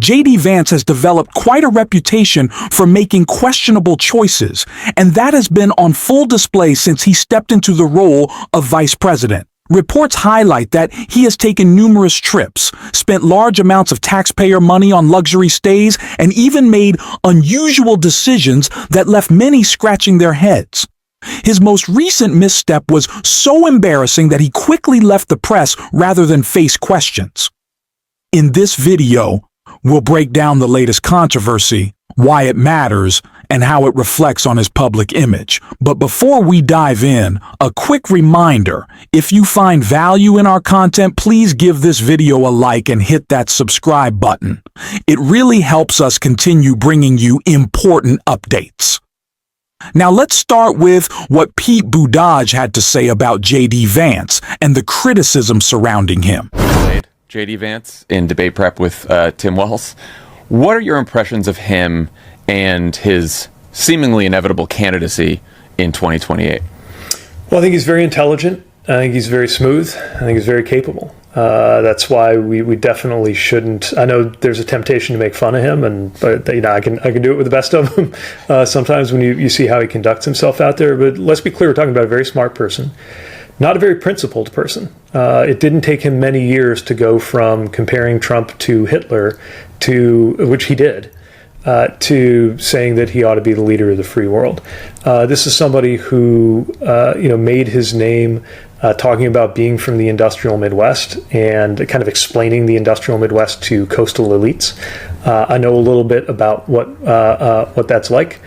JD Vance has developed quite a reputation for making questionable choices, and that has been on full display since he stepped into the role of vice president. Reports highlight that he has taken numerous trips, spent large amounts of taxpayer money on luxury stays, and even made unusual decisions that left many scratching their heads. His most recent misstep was so embarrassing that he quickly left the press rather than face questions. In this video, we'll break down the latest controversy, why it matters, and how it reflects on his public image. But before we dive in, a quick reminder, if you find value in our content, please give this video a like and hit that subscribe button. It really helps us continue bringing you important updates. Now let's start with what Pete Buttigieg had to say about JD Vance and the criticism surrounding him. JD Vance in debate prep with Tim Wells. What are your impressions of him and his seemingly inevitable candidacy in 2028? Well, I think he's very intelligent. I think he's very smooth. I think he's very capable. That's why we definitely shouldn't. I know there's a temptation to make fun of him, but I can do it with the best of them. Sometimes when you see how he conducts himself out there. But let's be clear, we're talking about a very smart person, not a very principled person. It didn't take him many years to go from comparing Trump to Hitler, which he did, to saying that he ought to be the leader of the free world. This is somebody who made his name talking about being from the industrial Midwest and kind of explaining the industrial Midwest to coastal elites. I know a little bit about what that's like.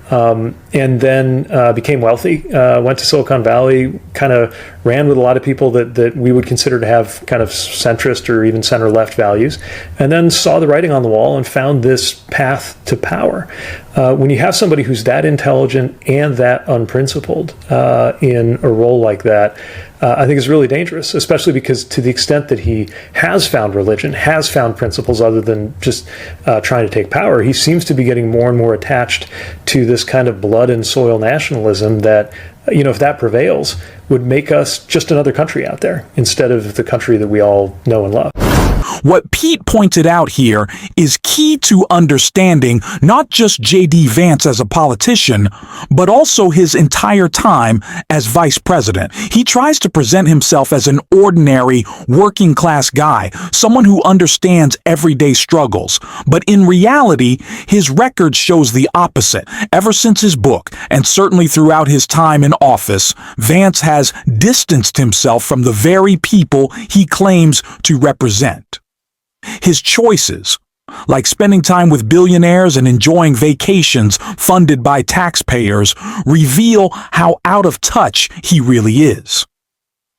And then became wealthy, went to Silicon Valley, kind of ran with a lot of people that we would consider to have kind of centrist or even center-left values, and then saw the writing on the wall and found this path to power. When you have somebody who's that intelligent and that unprincipled in a role like that, I think is really dangerous, especially because to the extent that he has found religion, has found principles other than just trying to take power, he seems to be getting more and more attached to this kind of blood and soil nationalism that, if that prevails, would make us just another country out there instead of the country that we all know and love. What Pete pointed out here is key to understanding not just JD Vance as a politician, but also his entire time as vice president. He tries to present himself as an ordinary, working-class guy, someone who understands everyday struggles. But in reality, his record shows the opposite. Ever since his book, and certainly throughout his time in office, Vance has distanced himself from the very people he claims to represent. His choices, like spending time with billionaires and enjoying vacations funded by taxpayers, reveal how out of touch he really is.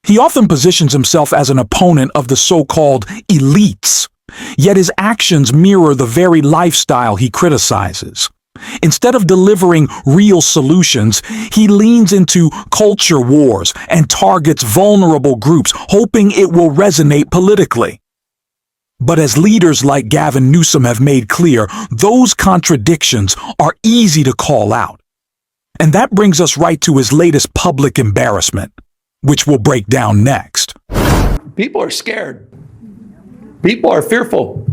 He often positions himself as an opponent of the so-called elites, yet his actions mirror the very lifestyle he criticizes. Instead of delivering real solutions, he leans into culture wars and targets vulnerable groups, hoping it will resonate politically. But as leaders like Gavin Newsom have made clear, those contradictions are easy to call out. And that brings us right to his latest public embarrassment, which we'll break down next. People are scared. People are fearful.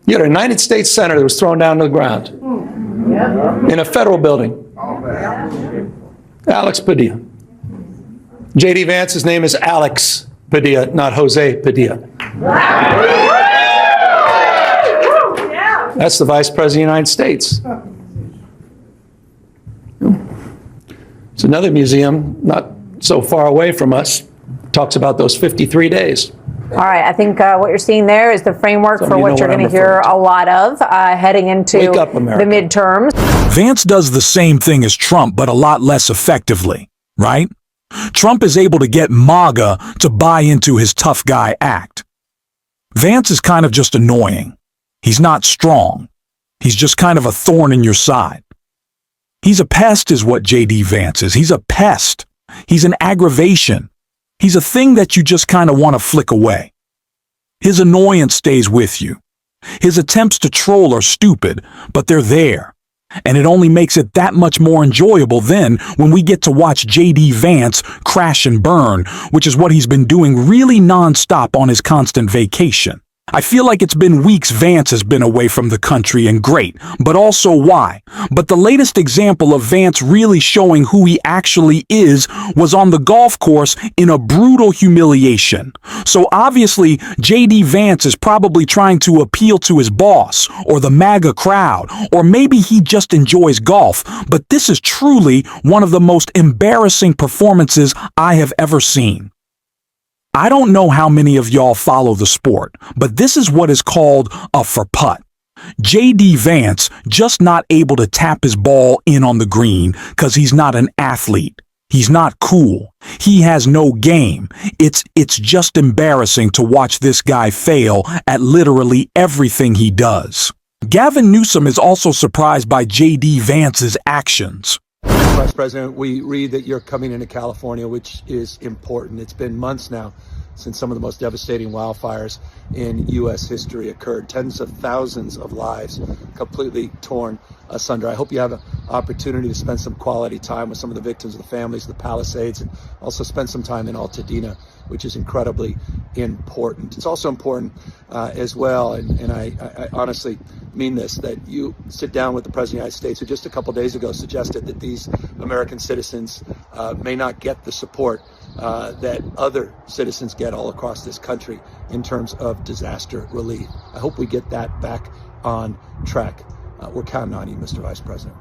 You had a United States Senator that was thrown down to the ground in a federal building. Alex Padilla. JD Vance's name is Alex Padilla, not Jose Padilla. That's the Vice President of the United States. It's another museum not so far away from us. Talks about those 53 days. All right, I think what you're seeing there is the framework for what you're going to hear a lot of heading into the midterms. Vance does the same thing as Trump, but a lot less effectively, right? Trump is able to get MAGA to buy into his tough guy act. Vance is kind of just annoying. He's not strong. He's just kind of a thorn in your side. He's a pest is what JD Vance is. He's a pest. He's an aggravation. He's a thing that you just kind of want to flick away. His annoyance stays with you. His attempts to troll are stupid, but they're there. And it only makes it that much more enjoyable then when we get to watch JD Vance crash and burn, which is what he's been doing really nonstop on his constant vacation. I feel like it's been weeks Vance has been away from the country, and great, but also why? But the latest example of Vance really showing who he actually is was on the golf course in a brutal humiliation. So obviously, JD Vance is probably trying to appeal to his boss, or the MAGA crowd, or maybe he just enjoys golf, but this is truly one of the most embarrassing performances I have ever seen. I don't know how many of y'all follow the sport, but this is what is called a for putt. JD Vance just not able to tap his ball in on the green because he's not an athlete. He's not cool. He has no game. It's just embarrassing to watch this guy fail at literally everything he does. Gavin Newsom is also surprised by JD Vance's actions. Vice President, we read that you're coming into California, which is important. It's been months now since some of the most devastating wildfires in U.S. history occurred. Tens of thousands of lives completely torn asunder. I hope you have an opportunity to spend some quality time with some of the victims, the families, the Palisades, and also spend some time in Altadena, which is incredibly important. It's also important as well, and I honestly mean this, that you sit down with the President of the United States, who just a couple days ago suggested that these American citizens may not get the support that other citizens get all across this country in terms of disaster relief. I hope we get that back on track. We're counting on you, Mr. Vice President.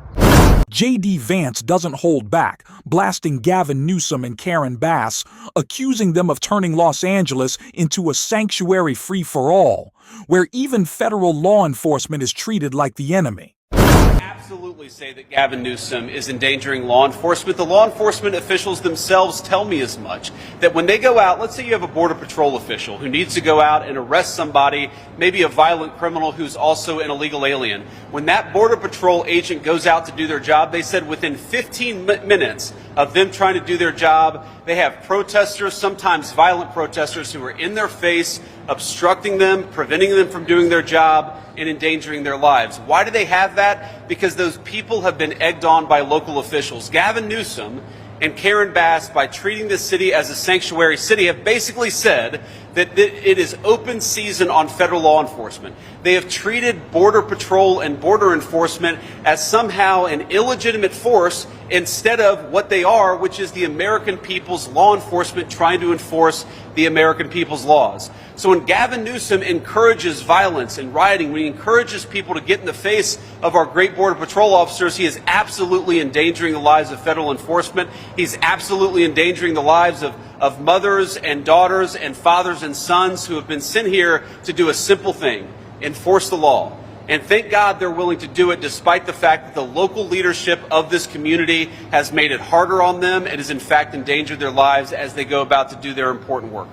JD Vance doesn't hold back, blasting Gavin Newsom and Karen Bass, accusing them of turning Los Angeles into a sanctuary free-for-all, where even federal law enforcement is treated like the enemy. Absolutely say that Gavin Newsom is endangering law enforcement. The law enforcement officials themselves tell me as much, that when they go out, let's say you have a Border Patrol official who needs to go out and arrest somebody, maybe a violent criminal who's also an illegal alien. When that Border Patrol agent goes out to do their job, they said within 15 minutes of them trying to do their job, they have protesters, sometimes violent protesters, who are in their face, obstructing them, preventing them from doing their job, and endangering their lives. Why do they have that? Because those people have been egged on by local officials. Gavin Newsom and Karen Bass, by treating this city as a sanctuary city, have basically said that it is open season on federal law enforcement. They have treated Border Patrol and border enforcement as somehow an illegitimate force instead of what they are, which is the American people's law enforcement trying to enforce the American people's laws. So when Gavin Newsom encourages violence and rioting, when he encourages people to get in the face of our great Border Patrol officers, he is absolutely endangering the lives of federal enforcement. He's absolutely endangering the lives of mothers and daughters and fathers and sons who have been sent here to do a simple thing: enforce the law. And thank God they're willing to do it, despite the fact that the local leadership of this community has made it harder on them and has in fact endangered their lives as they go about to do their important work.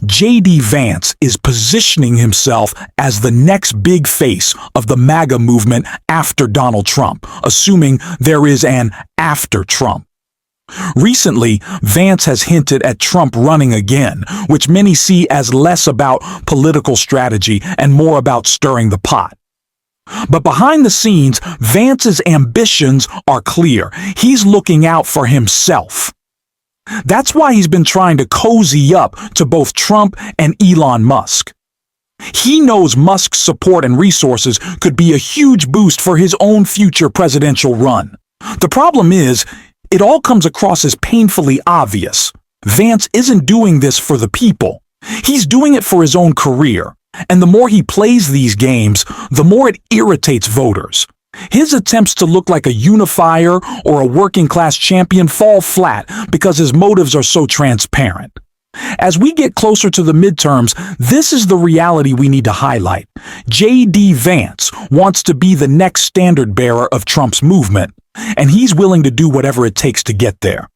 JD Vance is positioning himself as the next big face of the MAGA movement after Donald Trump, assuming there is an after Trump. Recently, Vance has hinted at Trump running again, which many see as less about political strategy and more about stirring the pot. But behind the scenes, Vance's ambitions are clear. He's looking out for himself. That's why he's been trying to cozy up to both Trump and Elon Musk. He knows Musk's support and resources could be a huge boost for his own future presidential run. The problem is, it all comes across as painfully obvious. Vance isn't doing this for the people. He's doing it for his own career. And the more he plays these games, the more it irritates voters. His attempts to look like a unifier or a working-class champion fall flat because his motives are so transparent. As we get closer to the midterms, this is the reality we need to highlight. JD Vance wants to be the next standard bearer of Trump's movement, and he's willing to do whatever it takes to get there.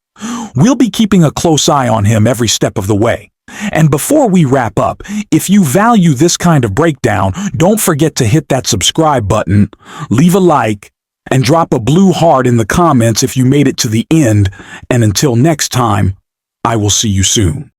We'll be keeping a close eye on him every step of the way. And before we wrap up, if you value this kind of breakdown, don't forget to hit that subscribe button, leave a like, and drop a blue heart in the comments if you made it to the end. And until next time, I will see you soon.